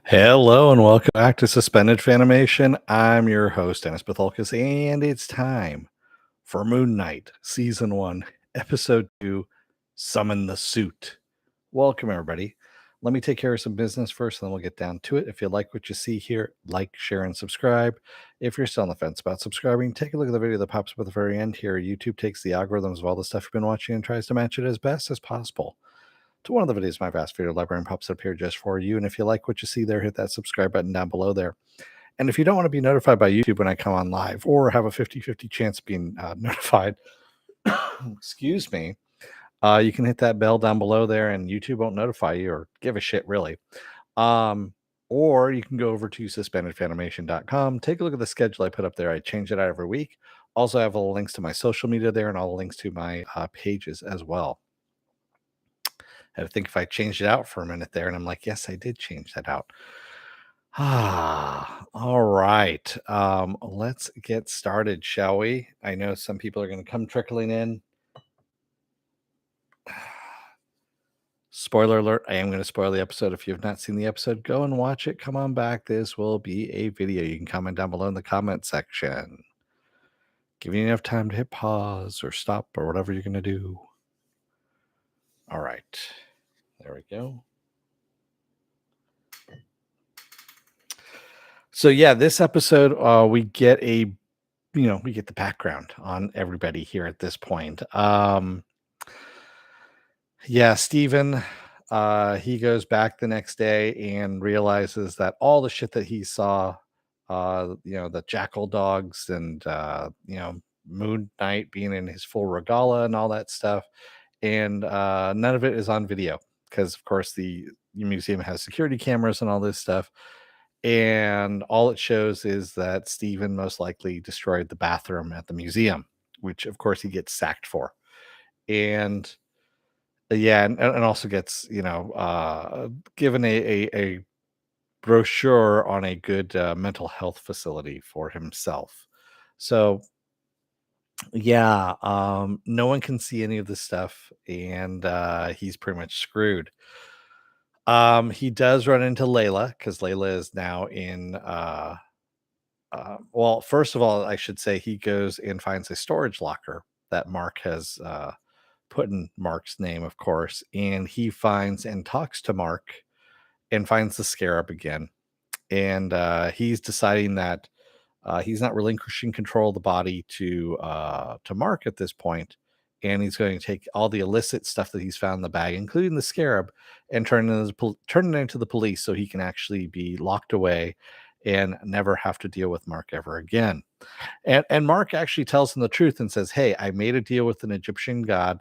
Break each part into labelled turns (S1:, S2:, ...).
S1: Hello and welcome back to Suspended Fanimation. I'm your host, Dennis Bithoulkas, and it's time for Moon Knight, Season 1, Episode 2, Summon the Suit. Welcome, everybody. Let me take care of some business first, and then we'll get down to it. If you like what you see here, like, share, and subscribe. If you're still on the fence about subscribing, take a look at the video that pops up at the very end here. YouTube takes the algorithms of all the stuff you've been watching and tries to match it as best as possible to one of the videos in my vast video library and pops up here just for you. And if you like what you see there, hit that subscribe button down below there. And if you don't want to be notified by YouTube when I come on live or have a 50-50 chance of being notified, excuse me, you can hit that bell down below there and YouTube won't notify you or give a shit really. Or you can go over to suspendedfanimation.com, take a look at the schedule I put up there. I change it out every week. Also have all the links to my social media there and all the links to my pages as well. I think if I changed it out for a minute there, and I'm like, yes, I did change that out. All right. Let's get started, shall we? I know some people are going to come trickling in. Spoiler alert, I am going to spoil the episode. If you have not seen the episode, go and watch it. Come on back. This will be a video. You can comment down below in the comment section. Giving you enough time to hit pause or stop or whatever you're going to do. All right. There we go. So yeah, this episode, we get we get the background on everybody here at this point. Yeah, Steven, he goes back the next day and realizes that all the shit that he saw, the jackal dogs and Moon Knight being in his full regala and all that stuff, and none of it is on video because, of course, the museum has security cameras and all this stuff. And all it shows is that Steven most likely destroyed the bathroom at the museum, which of course he gets sacked for. And yeah, and also gets, given a brochure on a good mental health facility for himself. So yeah, no one can see any of this stuff, and he's pretty much screwed. He does run into Layla because Layla is now in well, first of all, I should say he goes and finds a storage locker that Mark has put in Mark's name, of course, and he finds and talks to Mark and finds the scarab again. And he's deciding that he's not relinquishing control of the body to Mark at this point, and he's going to take all the illicit stuff that he's found in the bag, including the scarab, and turn it into the police so he can actually be locked away and never have to deal with Mark ever again. And Mark actually tells him the truth and says, "Hey, I made a deal with an Egyptian god.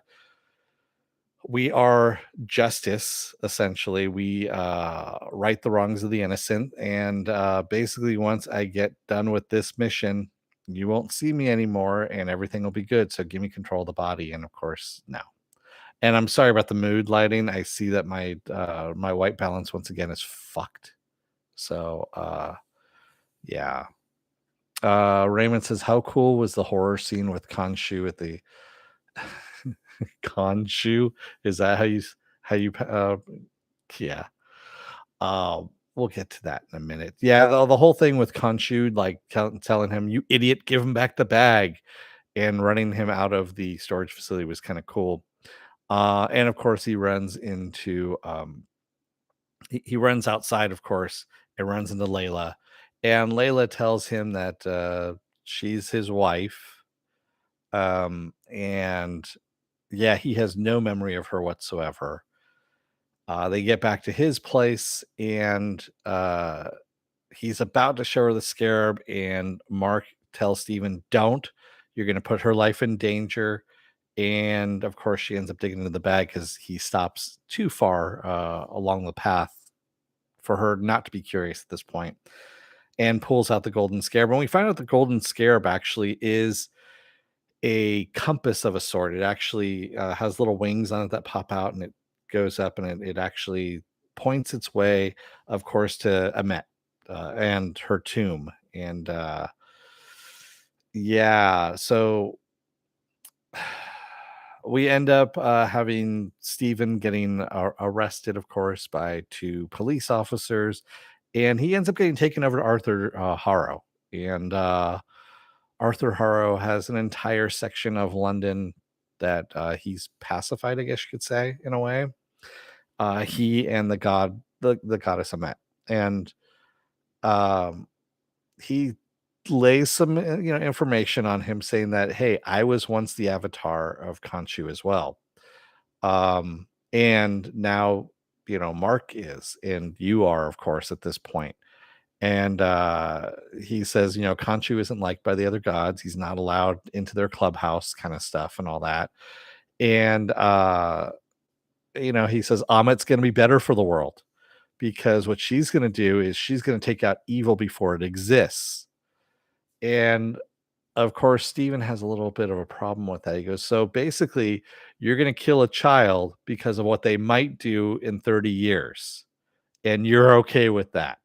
S1: We are justice, essentially. We right the wrongs of the innocent. And basically, once I get done with this mission, you won't see me anymore and everything will be good. So give me control of the body." And of course, no. And I'm sorry about the mood lighting. I see that my white balance once again is fucked. So yeah. Raymond says, "How cool was the horror scene with Khonshu at the Khonshu? Is that how you yeah. We'll get to that in a minute. Yeah, the whole thing with Khonshu, like telling him, "You idiot, give him back the bag," and running him out of the storage facility was kind of cool. And of course, he runs into he runs outside, of course, and runs into Layla, and Layla tells him that she's his wife. And yeah, he has no memory of her whatsoever. They get back to his place, and he's about to show her the scarab, and Mark tells Steven, "Don't. You're going to put her life in danger." And of course, she ends up digging into the bag because he stops too far along the path for her not to be curious at this point, and pulls out the golden scarab. And we find out the golden scarab actually is a compass of a sort. It actually has little wings on it that pop out, and it goes up, and it actually points its way, of course, to Amet and her tomb. And yeah, so we end up having Stephen getting arrested, of course, by two police officers. and he ends up getting taken over to Arthur Harrow. And Arthur Harrow has an entire section of London that he's pacified, I guess you could say, in a way. He and the goddess Amet, and um, he lays some information on him, saying that, hey, I was once the avatar of Khonshu as well, and now Mark is, and you are, of course, at this point. And he says, Khonshu isn't liked by the other gods. He's not allowed into their clubhouse, kind of stuff, and all that. And he says Amit's going to be better for the world, because what she's going to do is she's going to take out evil before it exists. And of course, Stephen has a little bit of a problem with that. He goes, so basically, you're going to kill a child because of what they might do in 30 years. And you're okay with that.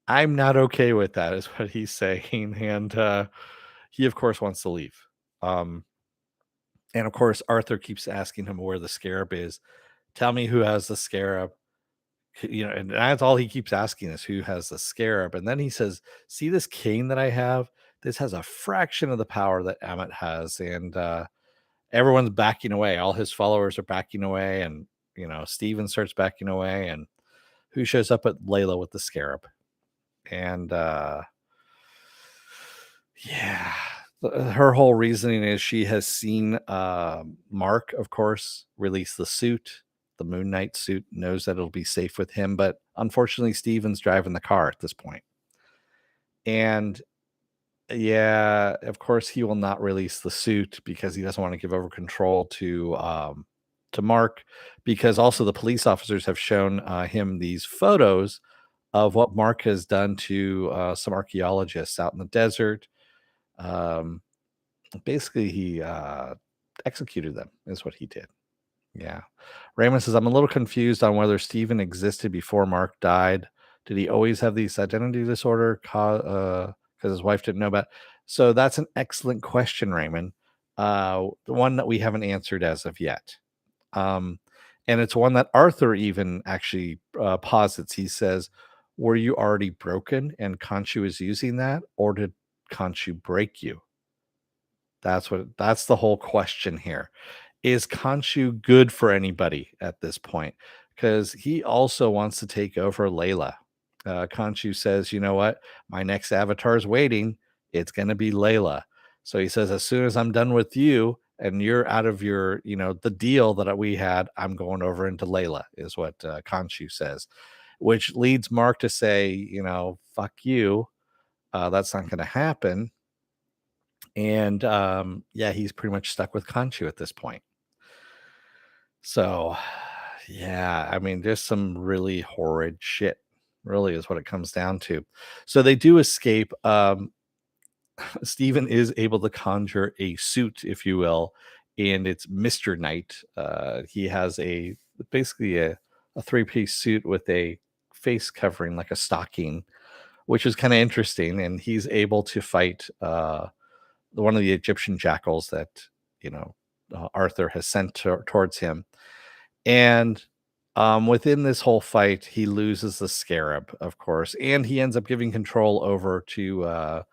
S1: I'm not okay with that, is what he's saying. And he, of course, wants to leave. And of course, Arthur keeps asking him where the scarab is. Tell me who has the scarab. And that's all he keeps asking is who has the scarab. And then he says, see this cane that I have? This has a fraction of the power that Ammit has. And everyone's backing away. All his followers are backing away. And, Steven starts backing away. And who shows up at Layla with the scarab? And yeah, her whole reasoning is she has seen Mark, of course, release the suit. The Moon Knight suit, knows that it'll be safe with him, but unfortunately, Steven's driving the car at this point. And yeah, of course, he will not release the suit because he doesn't want to give over control to Mark. Because also the police officers have shown him these photos of what Mark has done to some archaeologists out in the desert. Basically, he executed them, is what he did. Yeah. Raymond says, I'm a little confused on whether Stephen existed before Mark died. Did he always have this identity disorder because his wife didn't know about? So that's an excellent question, Raymond. The one that we haven't answered as of yet. And it's one that Arthur even actually posits. He says, were you already broken and Khonshu is using that, or did Khonshu break you? That's the whole question here. Is Khonshu good for anybody at this point? Because he also wants to take over Layla. Khonshu says, you know what? My next avatar is waiting. It's going to be Layla. So he says, as soon as I'm done with you and you're out of your, the deal that we had, I'm going over into Layla, is what Khonshu says, which leads Mark to say, fuck you. That's not going to happen. And yeah, he's pretty much stuck with Khonshu at this point. So, yeah, I mean, there's some really horrid shit, really, is what it comes down to. So they do escape. Stephen is able to conjure a suit, if you will, and it's Mr. Knight. He has basically a three-piece suit with a face covering like a stocking, which is kind of interesting. And he's able to fight one of the Egyptian jackals that, Arthur has sent towards him. And within this whole fight, he loses the scarab, of course, and he ends up giving control over to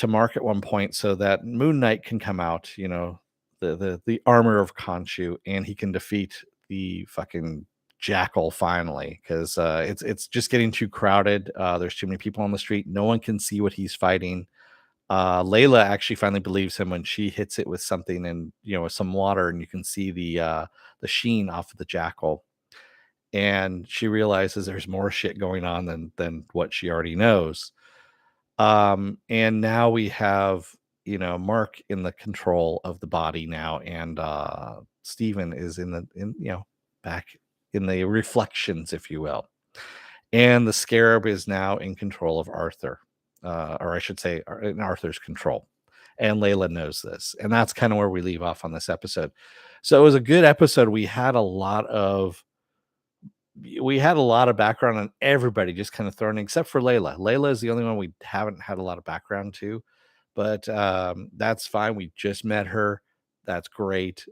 S1: Mark at one point, so that Moon Knight can come out, the armor of Khonshu, and he can defeat the fucking jackal finally, because it's just getting too crowded. There's too many people on the street. No one can see what he's fighting. Layla actually finally believes him when she hits it with something, and with some water, and you can see the sheen off of the jackal, and she realizes there's more shit going on than what she already knows. And now we have Mark in the control of the body now, and Stephen is back in the reflections, if you will, and the scarab is now in control of Arthur. Or I should say, in Arthur's control. And Layla knows this. And that's kind of where we leave off on this episode. So it was a good episode. We had a lot of background on everybody just kind of thrown in, except for Layla. Layla is the only one we haven't had a lot of background to. But that's fine. We just met her. That's great.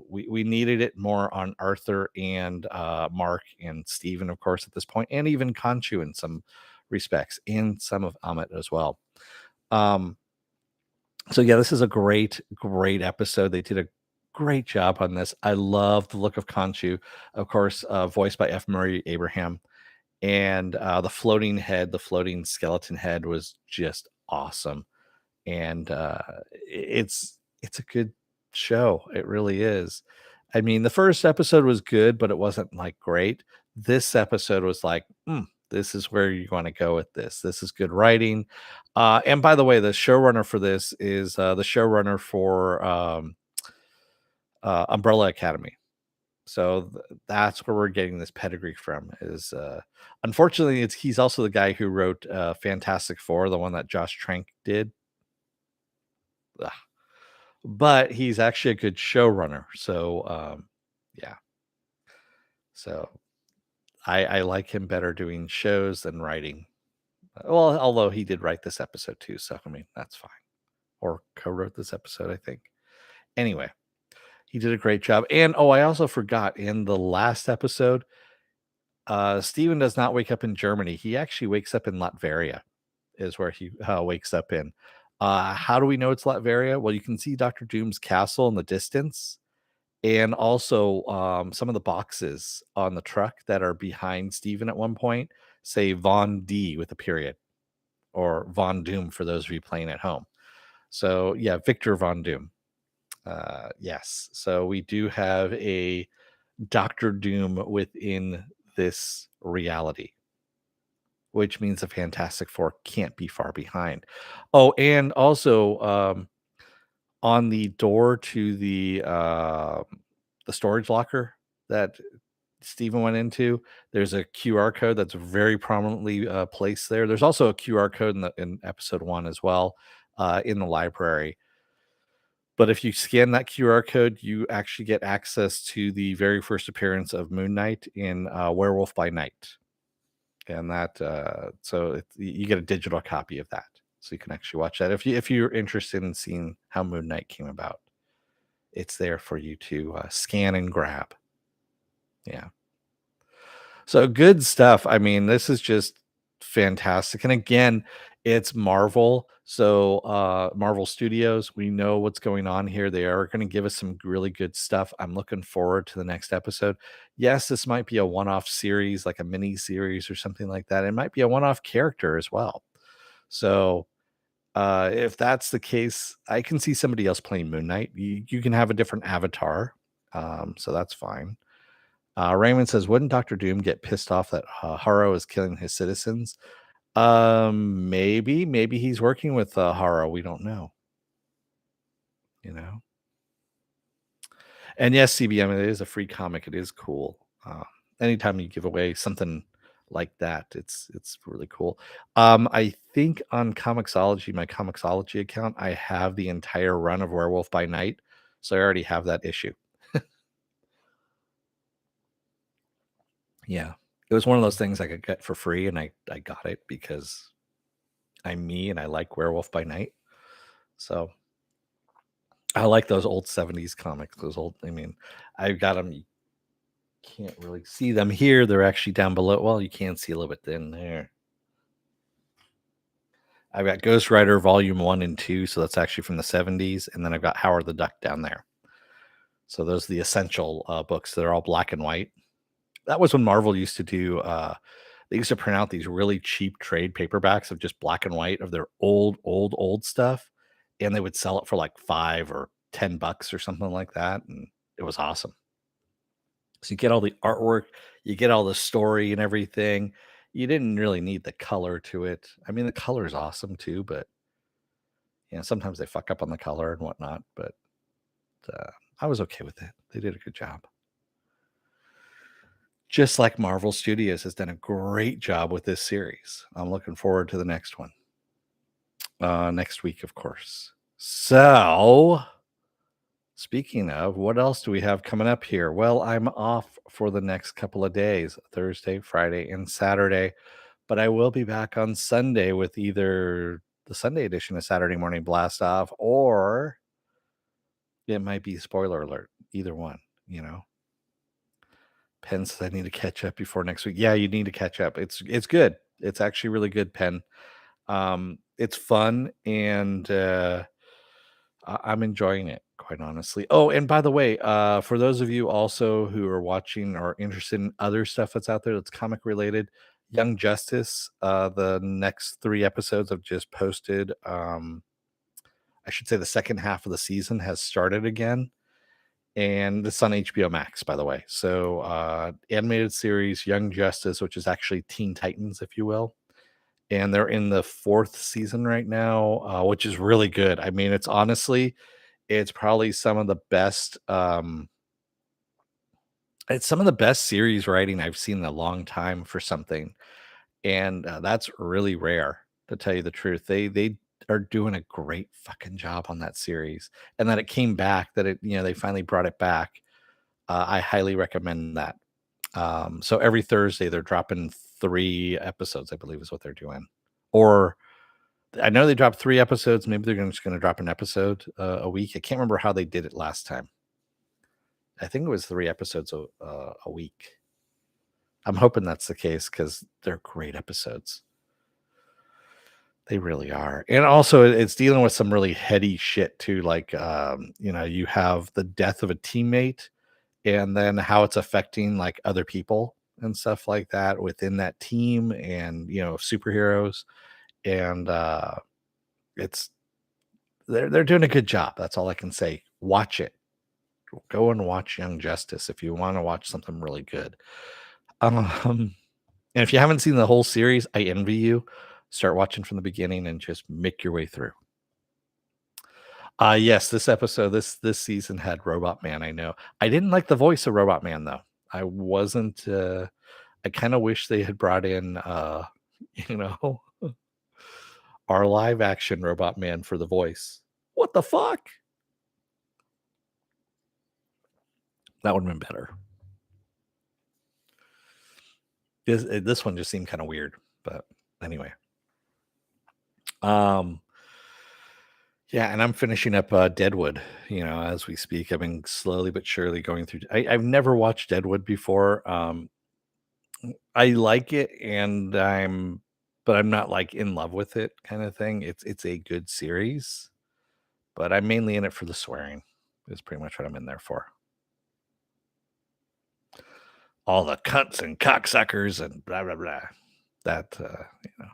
S1: We needed it more on Arthur and Mark and Steven, of course, at this point, and even Conchu in some respects, and some of Amit as well. Um, so yeah, this is a great episode. They did a great job on this. I love the look of Conchu, of course, voiced by F. Murray Abraham, and the floating head, the floating skeleton head was just awesome. And it's a good show. It really is. I mean, the first episode was good, but it wasn't like great. This episode was like, this is where you want to go with this. This is good writing. And by the way, the showrunner for this is the showrunner for Umbrella Academy. So that's where we're getting this pedigree from. Is unfortunately, he's also the guy who wrote Fantastic Four, the one that Josh Trank did. Ugh. But he's actually a good showrunner. So yeah. So I like him better doing shows than writing. Well, although he did write this episode too, so I mean that's fine. Or co-wrote this episode, I think. Anyway, he did a great job. And I also forgot in the last episode, Steven does not wake up in Germany. He actually wakes up in Latveria, is where he wakes up in. How do we know it's Latveria? Well, you can see Dr. Doom's castle in the distance, and also some of the boxes on the truck that are behind Steven at one point say Von D with a period, or Von Doom for those of you playing at home. So yeah, Victor Von Doom. Yes. So we do have a Doctor Doom within this reality, which means the Fantastic Four can't be far behind. Oh, and also on the door to the storage locker that Steven went into, there's a QR code that's very prominently placed there. There's also a QR code in episode 1 as well, in the library. But if you scan that QR code, you actually get access to the very first appearance of Moon Knight in Werewolf by Night. And that you get a digital copy of that, so you can actually watch that if you're interested in seeing how Moon Knight came about. It's there for you to scan and grab. Yeah. So good stuff. I mean, this is just fantastic. And again, it's Marvel. So Marvel Studios, we know what's going on here. They are going to give us some really good stuff. I'm looking forward to the next episode. Yes, this might be a one-off series, like a mini series or something like that. It might be a one-off character as well. So if that's the case, I can see somebody else playing Moon Knight. You can have a different avatar. So that's fine. Raymond says, wouldn't Doctor Doom get pissed off that Harrow is killing his citizens? Maybe he's working with Harrow. We don't know. You know. And yes, CBM, it is a free comic. It is cool. Anytime you give away something like that, it's really cool. I think on Comixology, my Comixology account, I have the entire run of Werewolf by Night, so I already have that issue. Yeah. It was one of those things I could get for free, and I got it because I'm me and I like Werewolf by Night. So I like those old 70s comics. I mean, I've got them. You can't really see them here. They're actually down below. Well, you can see a little bit in there. I've got Ghost Rider Volume 1 and 2. So that's actually from the 70s. And then I've got Howard the Duck down there. So those are the essential books. They're all black and white. That was when Marvel used to do they used to print out these really cheap trade paperbacks of just black and white of their old stuff, and they would sell it for like $5 or $10 or something like that, and it was awesome. So you get all the artwork, you get all the story and everything. You didn't really need the color to it. I mean, the color is awesome too, but sometimes they fuck up on the color and whatnot. But I was okay with it. They did a good job. Just like Marvel Studios has done a great job with this series. I'm looking forward to the next one. Next week, of course. So, speaking of, what else do we have coming up here? Well, I'm off for the next couple of days, Thursday, Friday, and Saturday, but I will be back on Sunday with either the Sunday edition of Saturday Morning Blast Off or It might be spoiler alert, either one, you know. Penn says I need to catch up before next week. Yeah, you need to catch up. It's good. It's actually really good, Penn. It's fun and I'm enjoying it, quite honestly. Oh, and by the way, for those of you also who are watching or interested in other stuff that's out there that's comic related, Young Justice, the next 3 episodes I've just posted. I should say the second half of the season has started again. And it's on HBO Max, by the way. So, animated series Young Justice, which is actually Teen Titans, if you will, and they're in the 4th season right now, which is really good. I mean, it's probably some of the best. It's some of the best series writing I've seen in a long time for something, and that's really rare, to tell you the truth. They are doing a great fucking job on that series, and that it came back. That they finally brought it back. I highly recommend that. So every Thursday they're dropping 3 episodes, I believe is what they're doing. Or I know they dropped 3 episodes. Maybe they're just going to drop an episode a week. I can't remember how they did it last time. I think it was 3 episodes a week. I'm hoping that's the case because they're great episodes. They really are. And also it's dealing with some really heady shit too. Like, you have the death of a teammate and then how it's affecting like other people and stuff like that within that team and superheroes. And it's they're doing a good job. That's all I can say. Watch it. Go and watch Young Justice if you want to watch something really good. And if you haven't seen the whole series, I envy you. Start watching from the beginning and just make your way through. Yes, this season had Robot Man. I know. I didn't like the voice of Robot Man though. I wasn't. I kind of wish they had brought in, you know, our live action Robot Man for the voice. What the fuck? That would have been better. This one just seemed kind of weird, but anyway. Yeah, and I'm finishing up Deadwood, as we speak. I've been slowly but surely going through. I've never watched Deadwood before. I like it, but I'm not like in love with it, kind of thing. It's a good series, but I'm mainly in it for the swearing. Is pretty much what I'm in there for. All the cunts and cocksuckers and blah blah blah. That you know.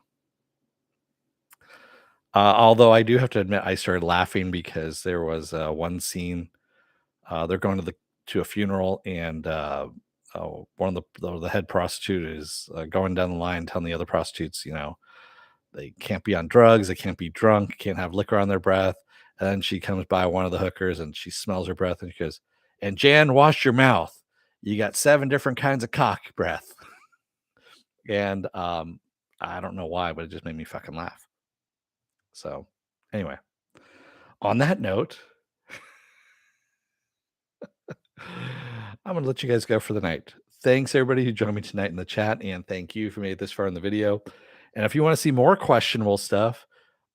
S1: Although I do have to admit, I started laughing because there was one scene. They're going to a funeral, and one of the head prostitute is going down the line, telling the other prostitutes, they can't be on drugs, they can't be drunk, can't have liquor on their breath. And then she comes by one of the hookers, and she smells her breath, and she goes, "And Jan, wash your mouth. You got 7 different kinds of cock breath." And I don't know why, but it just made me fucking laugh. So anyway, on that note, I'm gonna let you guys go for the night. Thanks everybody who joined me tonight in the chat, and thank you for made it this far in the video. And if you want to see more questionable stuff,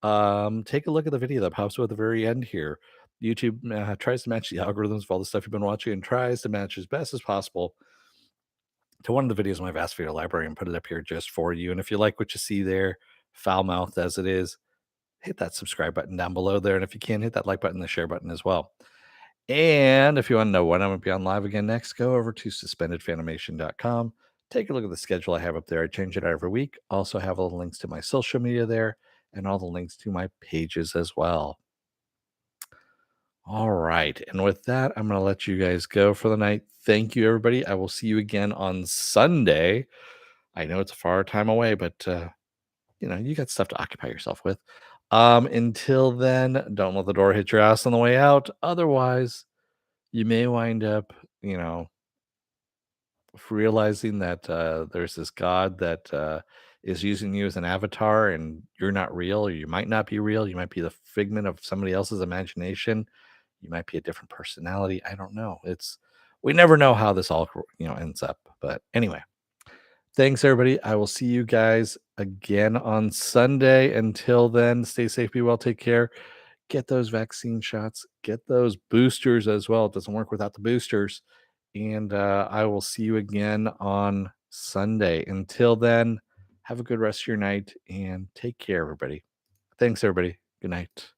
S1: take a look at the video that pops up at the very end here. YouTube tries to match the algorithms of all the stuff you've been watching and tries to match as best as possible to one of the videos in my vast video library and put it up here just for you. And if you like what you see there, foul mouthed as it is, hit that subscribe button down below there. And if you can, hit that like button, the share button as well. And if you want to know when I'm going to be on live again next, go over to suspendedfanimation.com. Take a look at the schedule I have up there. I change it out every week. Also have all the links to my social media there and all the links to my pages as well. All right. And with that, I'm going to let you guys go for the night. Thank you, everybody. I will see you again on Sunday. I know it's a far time away, but you got stuff to occupy yourself with. Until then, don't let the door hit your ass on the way out. Otherwise, you may wind up, realizing that there's this god that is using you as an avatar and you're not real, or you might not be real. You might be the figment of somebody else's imagination. You might be a different personality. I don't know. We never know how this all, ends up. But anyway, thanks everybody. I will see you guys again on Sunday. Until then, stay safe, be well, take care. get those vaccine shots, get those boosters as well. It doesn't work without the boosters. And I will see you again on Sunday. Until then, have a good rest of your night and take care, everybody. Thanks, everybody. Good night.